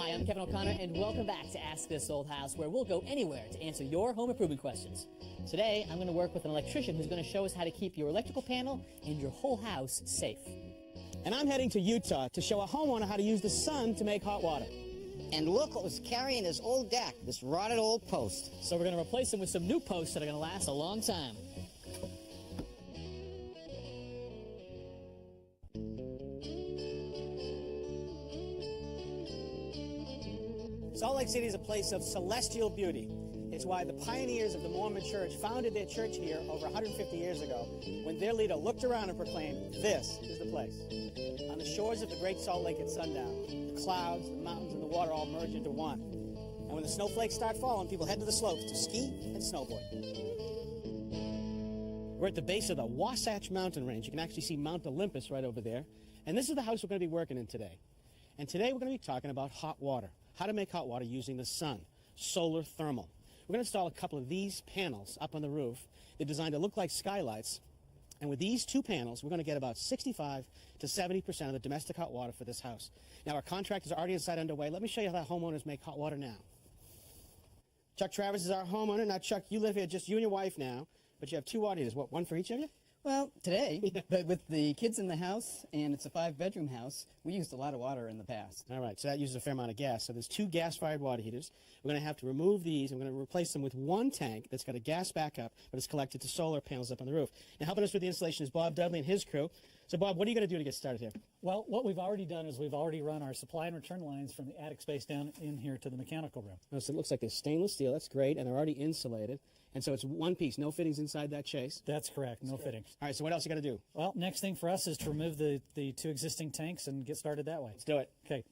Hi, I'm Kevin O'Connor, and welcome back to Ask This Old House, where we'll go anywhere to answer your home improvement questions. Today, I'm going to work with an electrician who's going to show us how to keep your electrical panel and your whole house safe. And I'm heading to Utah to show a homeowner how to use the sun to make hot water. And look what was carrying his old deck, this rotted old post. So we're going to replace them with some new posts that are going to last a long time. Salt Lake City is a place of celestial beauty. It's why the pioneers of the Mormon Church founded their church here over 150 years ago, when their leader looked around and proclaimed, "This is the place." On the shores of the Great Salt Lake at sundown, the clouds, the mountains, and the water all merge into one. And when the snowflakes start falling, people head to the slopes to ski and snowboard. We're at the base of the Wasatch Mountain Range. You can actually see Mount Olympus right over there. And this is the house we're going to be working in today. And today we're going to be talking about hot water. How to make hot water using the sun, solar thermal. We're going to install a couple of these panels up on the roof. They're designed to look like skylights. And with these two panels, we're going to get about 65 to 70% of the domestic hot water for this house. Now, our contractors are already inside underway. Let me show you how homeowners make hot water now. Chuck Travers is our homeowner. Now, Chuck, you live here, just you and your wife now, but you have two water heaters. What, one for each of you? Well, today, but with the kids in the house, and it's a 5-bedroom house, we used a lot of water in the past. All right, so that uses a fair amount of gas. So there's two gas-fired water heaters. We're going to have to remove these. I'm going to replace them with one tank that's got a gas backup, but it's connected to solar panels up on the roof. Now, helping us with the installation is Bob Dudley and his crew. So, Bob, what are you going to do to get started here? Well, what we've already done is we've already run our supply and return lines from the attic space down in here to the mechanical room. Oh, so it looks like they're stainless steel. That's great, and they're already insulated. And so it's one piece, no fittings inside that chase. That's correct, no fittings. All right, so what else you got to do? Well, next thing for us is to remove the two existing tanks and get started that way. Let's do it. Okay.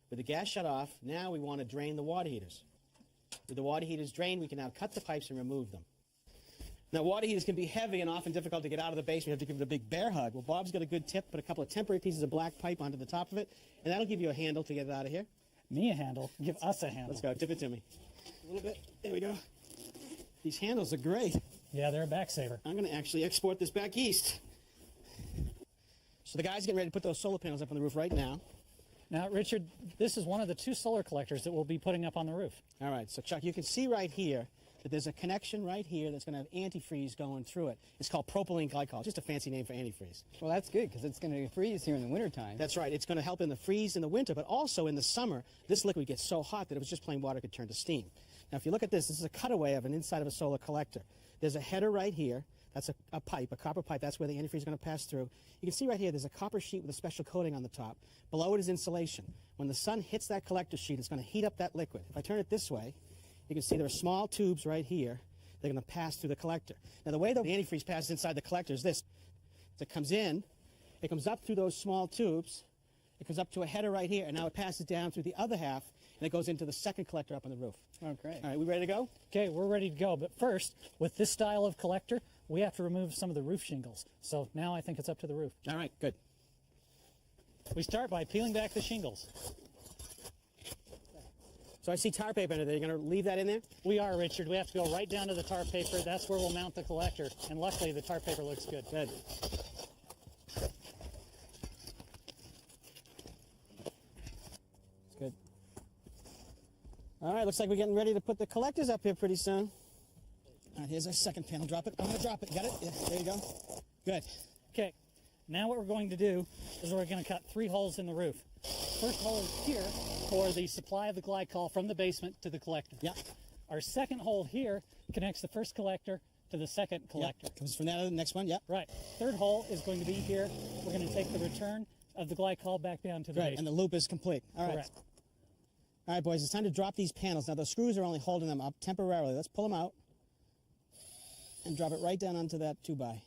With the gas shut off, now we want to drain the water heaters. With the water heaters drained, we can now cut the pipes and remove them. Now, water heaters can be heavy and often difficult to get out of the basement. You have to give it a big bear hug. Well, Bob's got a good tip. Put a couple of temporary pieces of black pipe onto the top of it, and that'll give you a handle to get it out of here. Me a handle? Give us a handle. Let's go. Tip it to me. A little bit. There we go. These handles are great. Yeah, they're a back saver. I'm going to actually export this back east. So the guy's getting ready to put those solar panels up on the roof right now. Now, Richard, this is one of the two solar collectors that we'll be putting up on the roof. All right, so Chuck, you can see right here that there's a connection right here that's going to have antifreeze going through it. It's called propylene glycol, just a fancy name for antifreeze. Well, that's good, because it's going to freeze here in the wintertime. That's right. It's going to help in the freeze in the winter, but also in the summer, this liquid gets so hot that if it was just plain water, it could turn to steam. Now, if you look at this, this is a cutaway of an inside of a solar collector. There's a header right here. That's a pipe, a copper pipe. That's where the antifreeze is going to pass through. You can see right here there's a copper sheet with a special coating on the top. Below it is insulation. When the sun hits that collector sheet, it's going to heat up that liquid. If I turn it this way, you can see there are small tubes right here. They're going to pass through the collector. Now, the way the antifreeze passes inside the collector is this. It comes in, it comes up through those small tubes, it comes up to a header right here, and now it passes down through the other half, and it goes into the second collector up on the roof. Oh, great. All right, we ready to go? Okay, we're ready to go. But first, with this style of collector, we have to remove some of the roof shingles. So now I think it's up to the roof. All right, good. We start by peeling back the shingles. So I see tar paper under there. You're going to leave that in there? We are, Richard. We have to go right down to the tar paper. That's where we'll mount the collector. And luckily, the tar paper looks good. Good. It's good. All right, looks like we're getting ready to put the collectors up here pretty soon. All right, here's our second panel. Drop it. I'm going to drop it. Got it? Yeah, there you go. Good. Okay. Now what we're going to do is we're going to cut 3 holes in the roof. First hole is here for the supply of the glycol from the basement to the collector. Yeah. Our second hole here connects the first collector to the second collector. Yep. Comes from that to the next one. Yep. Right. Third hole is going to be here. We're going to take the return of the glycol back down to the Right, and the loop is complete. All right. Correct. All right, boys, it's time to drop these panels. Now, those screws are only holding them up temporarily. Let's pull them out and drop it right down onto that 2x. All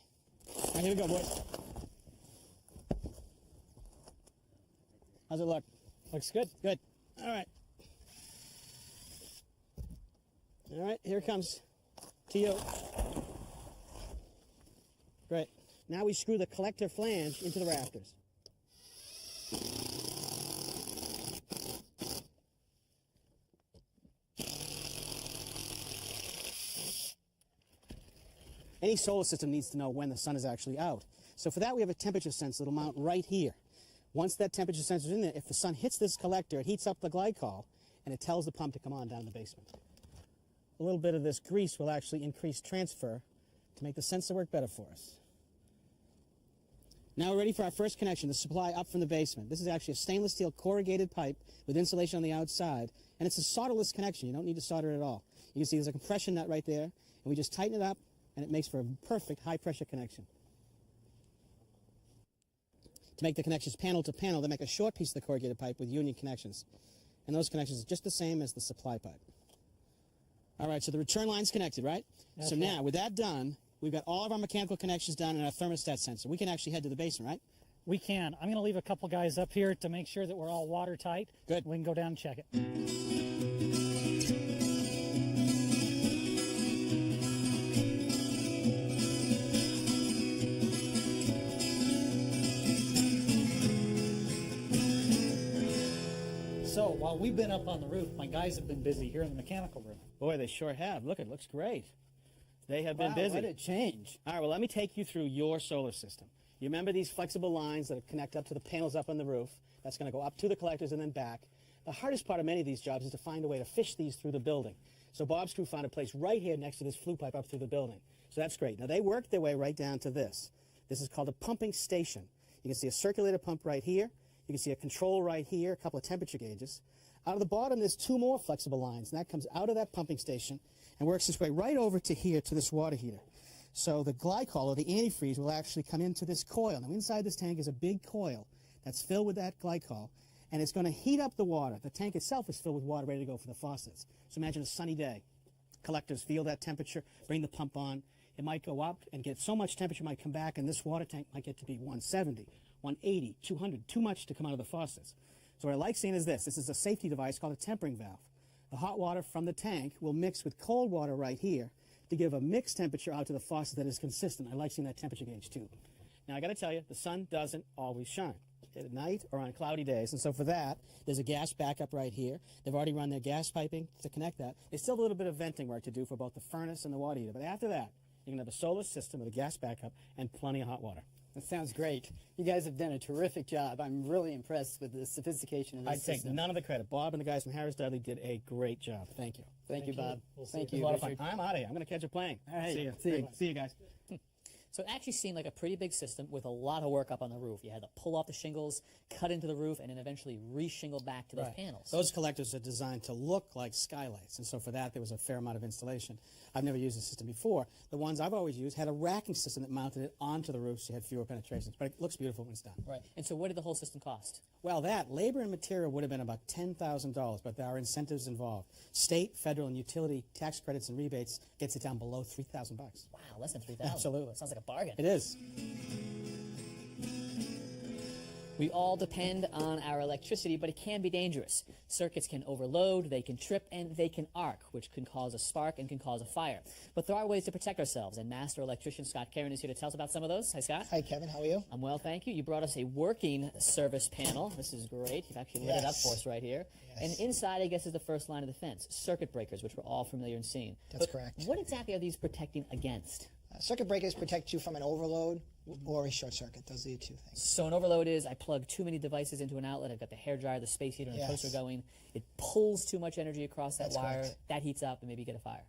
right, here we go, boys. How's it look? Looks good. Good. All right. All right, here it comes to you. Great. Now we screw the collector flange into the rafters. Any solar system needs to know when the sun is actually out. So for that, we have a temperature sensor that'll mount right here. Once that temperature sensor is in there, if the sun hits this collector, it heats up the glycol, and it tells the pump to come on down in the basement. A little bit of this grease will actually increase transfer to make the sensor work better for us. Now we're ready for our first connection, the supply up from the basement. This is actually a stainless steel corrugated pipe with insulation on the outside, and it's a solderless connection. You don't need to solder it at all. You can see there's a compression nut right there, and we just tighten it up, and it makes for a perfect high-pressure connection. To make the connections panel to panel, they make a short piece of the corrugated pipe with union connections. And those connections are just the same as the supply pipe. All right, so the return line's connected, right? That's so right. now, with that done, we've got all of our mechanical connections done and our thermostat sensor. We can actually head to the basement, right? We can. I'm going to leave a couple guys up here to make sure that we're all watertight. Good. We can go down and check it. So while we've been up on the roof, my guys have been busy here in the mechanical room. Boy, they sure have. Look, it looks great. They have been busy. What a change. All right, well, let me take you through your solar system. You remember these flexible lines that connect up to the panels up on the roof? That's going to go up to the collectors and then back. The hardest part of many of these jobs is to find a way to fish these through the building. So Bob's crew found a place right here next to this flue pipe up through the building. So that's great. Now, they worked their way right down to this. This is called a pumping station. You can see a circulator pump right here. You can see a control right here, a couple of temperature gauges. Out of the bottom, there's two more flexible lines, and that comes out of that pumping station and works its way right over to here to this water heater. So the glycol, or the antifreeze, will actually come into this coil. Now, inside this tank is a big coil that's filled with that glycol, and it's going to heat up the water. The tank itself is filled with water ready to go for the faucets. So imagine a sunny day. Collectors feel that temperature, bring the pump on. It might go up and get so much temperature might come back, and this water tank might get to be 170, 180, 200, too much to come out of the faucets. So what I like seeing is this. This is a safety device called a tempering valve. The hot water from the tank will mix with cold water right here to give a mixed temperature out to the faucet that is consistent. I like seeing that temperature gauge too. Now I got to tell you, the sun doesn't always shine at night or on cloudy days, and so for that, there's a gas backup right here. They've already run their gas piping to connect that. There's still a little bit of venting work to do for both the furnace and the water heater, but after that, you're going to have a solar system with a gas backup and plenty of hot water. That sounds great. You guys have done a terrific job. I'm really impressed with the sophistication of this I'd take system. none of the credit. Bob and the guys from Harris Dudley did a great job. Thank you. Thank you, Bob. We'll see Thank you. you, It was a lot of fun. Richard. I'm out of here. I'm going to catch a plane. All right. See you. See you. See you guys. So it actually seemed like a pretty big system with a lot of work up on the roof. You had to pull off the shingles, cut into the roof, and then eventually re-shingle back to those panels. Those collectors are designed to look like skylights, and so for that there was a fair amount of installation. I've never used this system before. The ones I've always used had a racking system that mounted it onto the roof so you had fewer penetrations, but it looks beautiful when it's done. Right. And so what did the whole system cost? Well, that labor and material would have been about $10,000, but there are incentives involved. State, federal, and utility tax credits and rebates gets it down below $3,000. Wow, less than $3,000. Absolutely. Sounds like a bargain. It is. We all depend on our electricity, but it can be dangerous. Circuits can overload, they can trip, and they can arc, which can cause a spark and can cause a fire. But there are ways to protect ourselves, and Master Electrician Scott Karen is here to tell us about some of those. Hi, Scott. Hi, Kevin. How are you? I'm well, thank you. You brought us a working service panel. This is great. You've actually lit it up for us right here. And inside, I guess, is the first line of defense, circuit breakers, which we're all familiar in seeing. That's But correct. What exactly are these protecting against? Circuit breakers protect you from an overload or a short circuit. Those are the two things. So an overload is I plug too many devices into an outlet. I've got the hairdryer, the space heater, and the Yes. toaster going. It pulls too much energy across that That's wire. correct. That heats up, and maybe you get a fire.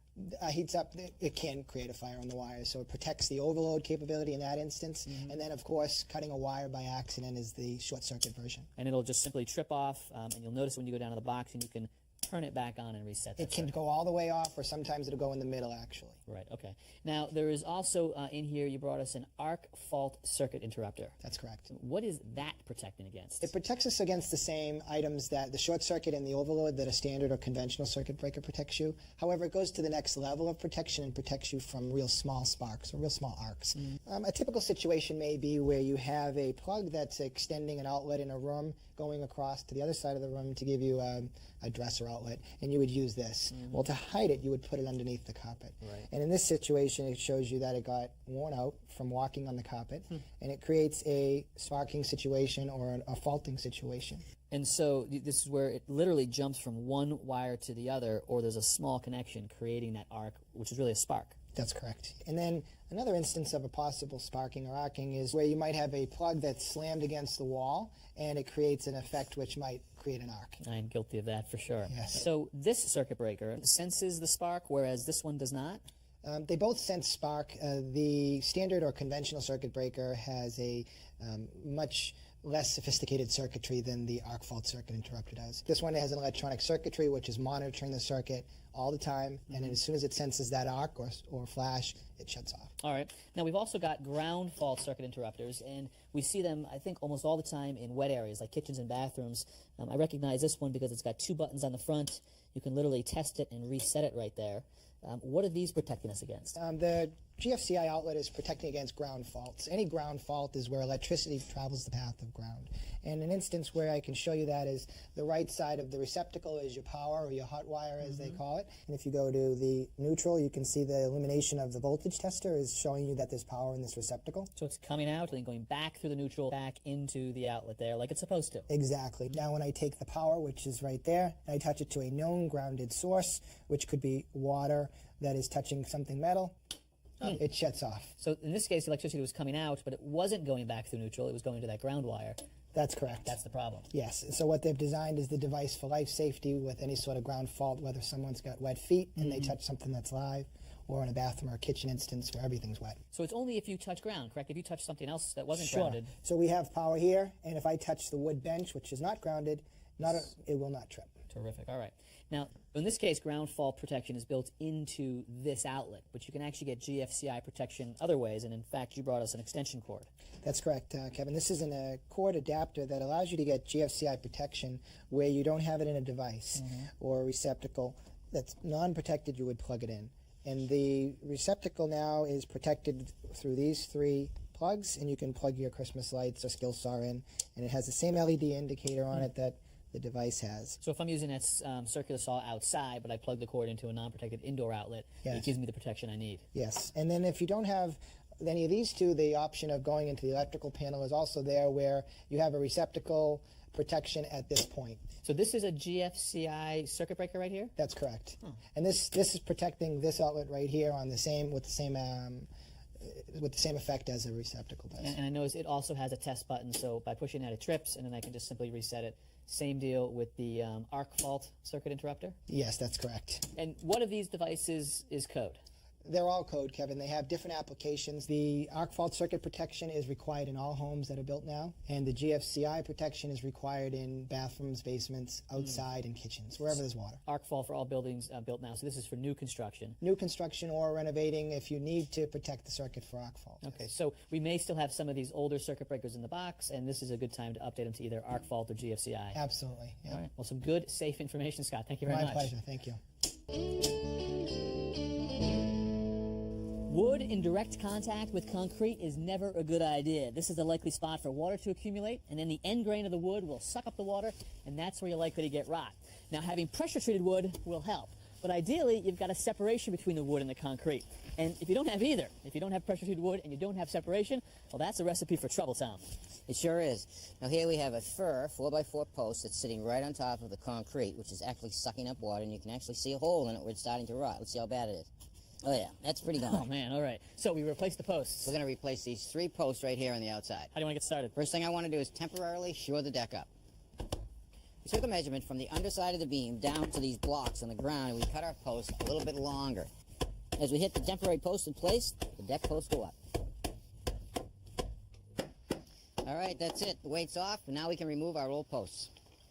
Heats up, it can create a fire on the wire, so it protects the overload capability in that instance. And then, of course, cutting a wire by accident is the short circuit version. And it'll just simply trip off, and you'll notice when you go down to the box, and you can turn it back on and reset that It can circuit. go all the way off, or sometimes it'll go in the middle, actually. Right, okay. Now, there is also in here, you brought us an arc fault circuit interrupter. That's correct. What is that protecting against? It protects us against the same items that the short circuit and the overload that a standard or conventional circuit breaker protects you. However, it goes to the next level of protection and protects you from real small sparks or real small arcs. A typical situation may be where you have a plug that's extending an outlet in a room going across to the other side of the room to give you a dresser outlet, and you would use this. Well, to hide it, you would put it underneath the carpet. Right. And in this situation, it shows you that it got worn out from walking on the carpet, and it creates a sparking situation or a faulting situation. And so this is where it literally jumps from one wire to the other, or there's a small connection creating that arc, which is really a spark. That's correct. And then another instance of a possible sparking or arcing is where you might have a plug that's slammed against the wall, and it creates an effect which might create an arc. I'm guilty of that for sure. Yes. So this circuit breaker senses the spark, whereas this one does not? They both sense spark. The standard or conventional circuit breaker has a much less sophisticated circuitry than the arc fault circuit interrupter does. This one has an electronic circuitry which is monitoring the circuit all the time, and as soon as it senses that arc or flash, it shuts off. All right. Now, we've also got ground fault circuit interrupters, and we see them, I think, almost all the time in wet areas like kitchens and bathrooms. I recognize this one because it's got 2 buttons on the front. You can literally test it and reset it right there. What are these protecting us against? The GFCI outlet is protecting against ground faults. Any ground fault is where electricity travels the path of ground. And an instance where I can show you that is the right side of the receptacle is your power, or your hot wire as they call it. And if you go to the neutral, you can see the illumination of the voltage tester is showing you that there's power in this receptacle. So it's coming out and then going back through the neutral, back into the outlet there like it's supposed to. Exactly. Now when I take the power, which is right there, and I touch it to a known grounded source, which could be water that is touching something metal, it shuts off. So in this case, the electricity was coming out, but it wasn't going back through neutral. It was going to that ground wire. That's correct. That's the problem. Yes. So what they've designed is the device for life safety with any sort of ground fault, whether someone's got wet feet and they touch something that's live, or in a bathroom or a kitchen instance where everything's wet. So it's only if you touch ground, correct? If you touch something else that wasn't Sure. grounded. So we have power here, and if I touch the wood bench, which is not grounded, it will not trip. Terrific. All right. Now, in this case, ground fault protection is built into this outlet, but you can actually get GFCI protection other ways, and in fact, you brought us an extension cord. That's correct, Kevin. This is a cord adapter that allows you to get GFCI protection where you don't have it in a device or a receptacle that's non-protected. You would plug it in. And the receptacle now is protected through these 3 plugs, and you can plug your Christmas lights or skill saw in, and it has the same LED indicator on it that the device has. So if I'm using that circular saw outside, but I plug the cord into a non-protected indoor outlet, Yes. it gives me the protection I need. Yes, and then if you don't have any of these 2, the option of going into the electrical panel is also there, where you have a receptacle protection at this point. So this is a GFCI circuit breaker right here? That's correct. And this is protecting this outlet right here on the same with the same effect as a receptacle does. And I notice it also has a test button, so by pushing that it trips, and then I can just simply reset it. Same deal with the arc fault circuit interrupter? Yes, that's correct. And what of these devices is code? They're all code, Kevin. They have different applications. The arc fault circuit protection is required in all homes that are built now, and the GFCI protection is required in bathrooms, basements, outside, and kitchens, wherever there's water. Arc fault for all buildings built now, so this is for new construction. New construction or renovating if you need to protect the circuit for arc fault. Okay, so we may still have some of these older circuit breakers in the box, and this is a good time to update them to either arc fault or GFCI. Absolutely. Yeah. All right, well, some good, safe information, Scott. Thank you very much. My pleasure. Thank you. Wood in direct contact with concrete is never a good idea. This is the likely spot for water to accumulate, and then the end grain of the wood will suck up the water, and that's where you're likely to get rot. Now, having pressure-treated wood will help, but ideally, you've got a separation between the wood and the concrete. And if you don't have either, if you don't have pressure-treated wood and you don't have separation, well, that's a recipe for trouble, Tom. It sure is. Now here we have a fir 4x4 post that's sitting right on top of the concrete, which is actually sucking up water, and you can actually see a hole in it where it's starting to rot. Let's see how bad it is. Oh yeah, that's pretty gone. Oh, man, all right. So we replaced the posts. We're going to replace these 3 posts right here on the outside. How do you want to get started? First thing I want to do is temporarily shore the deck up. We took a measurement from the underside of the beam down to these blocks on the ground, and we cut our post a little bit longer. As we hit the temporary post in place, the deck posts go up. All right, that's it. The weight's off, and now we can remove our old posts.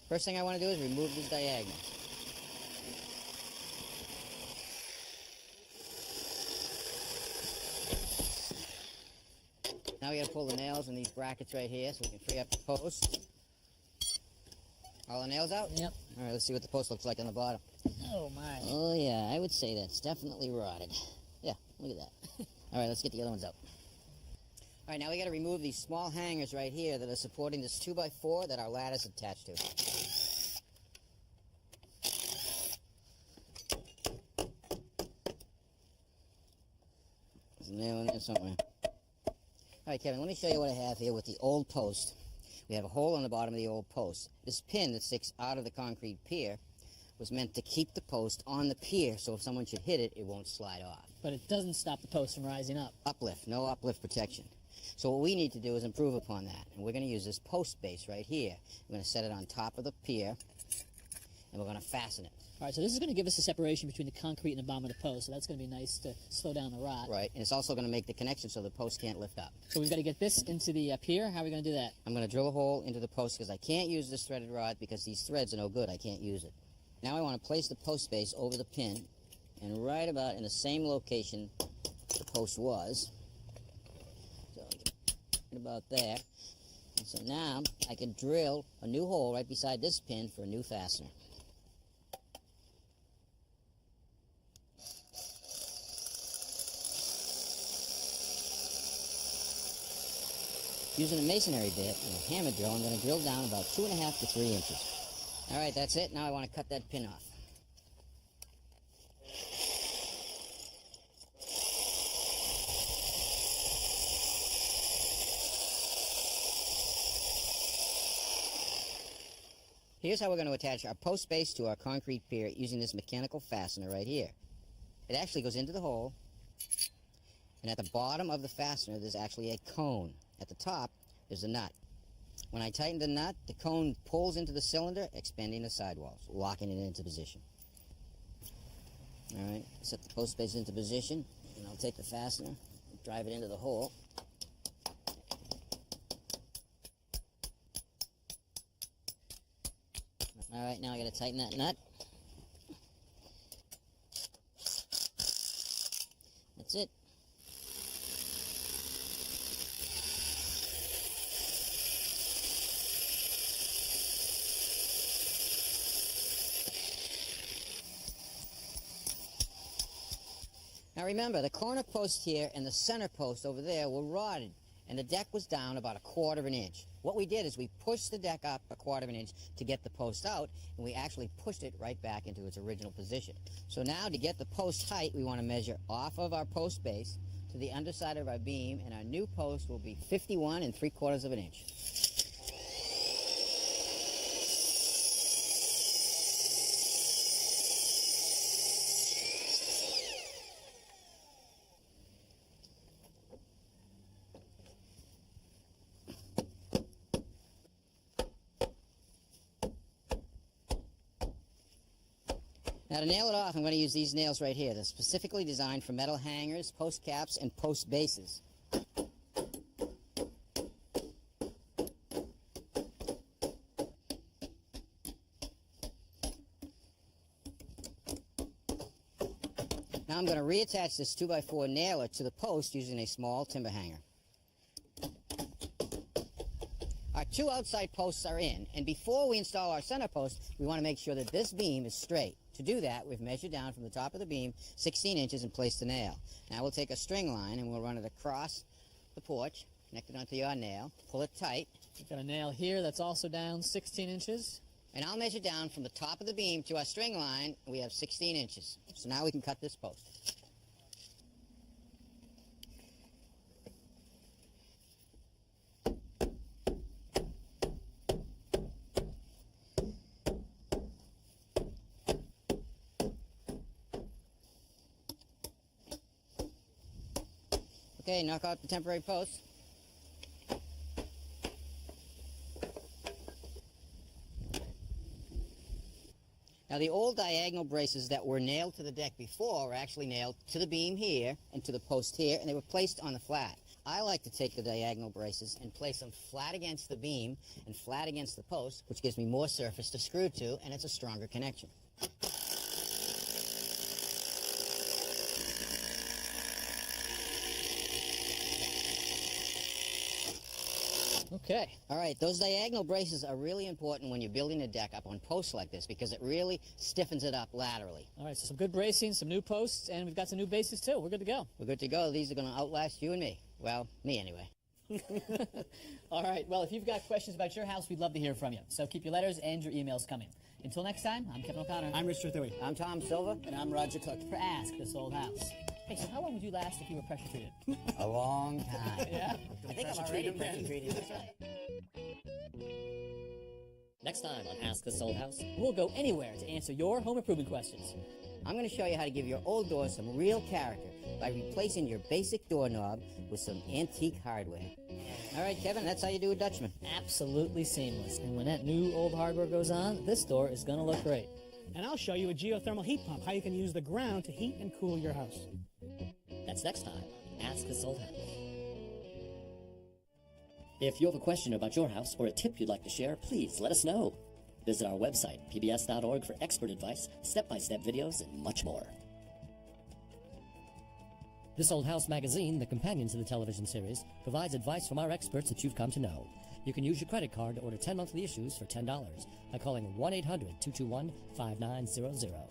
First thing I want to do is remove these diagonals. Now we got to pull the nails in these brackets right here so we can free up the post. All the nails out? Yep. All right, let's see what the post looks like on the bottom. Oh, my. Oh, yeah, I would say that's definitely rotted. Yeah, look at that. All right, let's get the other ones out. All right, now we got to remove these small hangers right here that are supporting this 2x4 that our ladder's attached to. There's a nail in there somewhere. All right, Kevin, let me show you what I have here with the old post. We have a hole in the bottom of the old post. This pin that sticks out of the concrete pier was meant to keep the post on the pier, so if someone should hit it, it won't slide off. But it doesn't stop the post from rising up. Uplift, no uplift protection. So what we need to do is improve upon that, and we're going to use this post base right here. We're going to set it on top of the pier, and we're going to fasten it. All right, so this is going to give us a separation between the concrete and the bottom of the post, so that's going to be nice to slow down the rot. Right, and it's also going to make the connection so the post can't lift up. So we've got to get this into the pier. How are we going to do that? I'm going to drill a hole into the post because I can't use this threaded rod because these threads are no good. I can't use it. Now I want to place the post base over the pin, and right about in the same location the post was. So right about there. And so now I can drill a new hole right beside this pin for a new fastener. Using a masonry bit and a hammer drill, I'm going to drill down about 2.5 to 3 inches. All right, that's it. Now I want to cut that pin off. Here's how we're going to attach our post base to our concrete pier using this mechanical fastener right here. It actually goes into the hole, and at the bottom of the fastener there's actually a cone. At the top, there's a nut. When I tighten the nut, the cone pulls into the cylinder, expanding the sidewalls, locking it into position. All right, set the post base into position, and I'll take the fastener, drive it into the hole. All right, now I got to tighten that nut. That's it. Now remember, the corner post here and the center post over there were rotted, and the deck was down about 1/4 of an inch. What we did is we pushed the deck up 1/4 of an inch to get the post out, and we actually pushed it right back into its original position. So now to get the post height, we want to measure off of our post base to the underside of our beam, and our new post will be 51 3/4 of an inch. Now to nail it off, I'm going to use these nails right here. They're specifically designed for metal hangers, post caps, and post bases. Now I'm going to reattach this 2x4 nailer to the post using a small timber hanger. Our 2 outside posts are in, and before we install our center post, we want to make sure that this beam is straight. To do that, we've measured down from the top of the beam 16 inches and placed the nail. Now we'll take a string line and we'll run it across the porch, connect it onto your nail, pull it tight. We've got a nail here that's also down 16 inches. And I'll measure down from the top of the beam to our string line, and we have 16 inches. So now we can cut this post. Okay, knock out the temporary post. Now the old diagonal braces that were nailed to the deck before were actually nailed to the beam here and to the post here, and they were placed on the flat. I like to take the diagonal braces and place them flat against the beam and flat against the post, which gives me more surface to screw to, and it's a stronger connection. Okay. All right, those diagonal braces are really important when you're building a deck up on posts like this because it really stiffens it up laterally. All right, so some good bracing, some new posts, and we've got some new bases too. We're good to go. We're good to go. These are going to outlast you and me. Well, me anyway. All right, well, if you've got questions about your house, we'd love to hear from you. So keep your letters and your emails coming. Until next time, I'm Kevin O'Connor. I'm Richard Thuy. I'm Tom Silva. And I'm Roger Cook. For Ask This Old House. Hey, so how long would you last if you were pressure treated? A long time. Yeah? I think I'm already pressure treated. That's right. Next time on Ask This Old House. We'll go anywhere to answer your home improvement questions. I'm going to show you how to give your old door some real character by replacing your basic doorknob with some antique hardware. All right, Kevin, that's how you do a Dutchman. Absolutely seamless. And when that new old hardware goes on, this door is going to look great. And I'll show you a geothermal heat pump, how you can use the ground to heat and cool your house. That's next time on Ask This Old House. If you have a question about your house or a tip you'd like to share, please let us know. Visit our website, pbs.org, for expert advice, step-by-step videos, and much more. This Old House magazine, the companion to the television series, provides advice from our experts that you've come to know. You can use your credit card to order 10 monthly issues for $10 by calling 1-800-221-5900.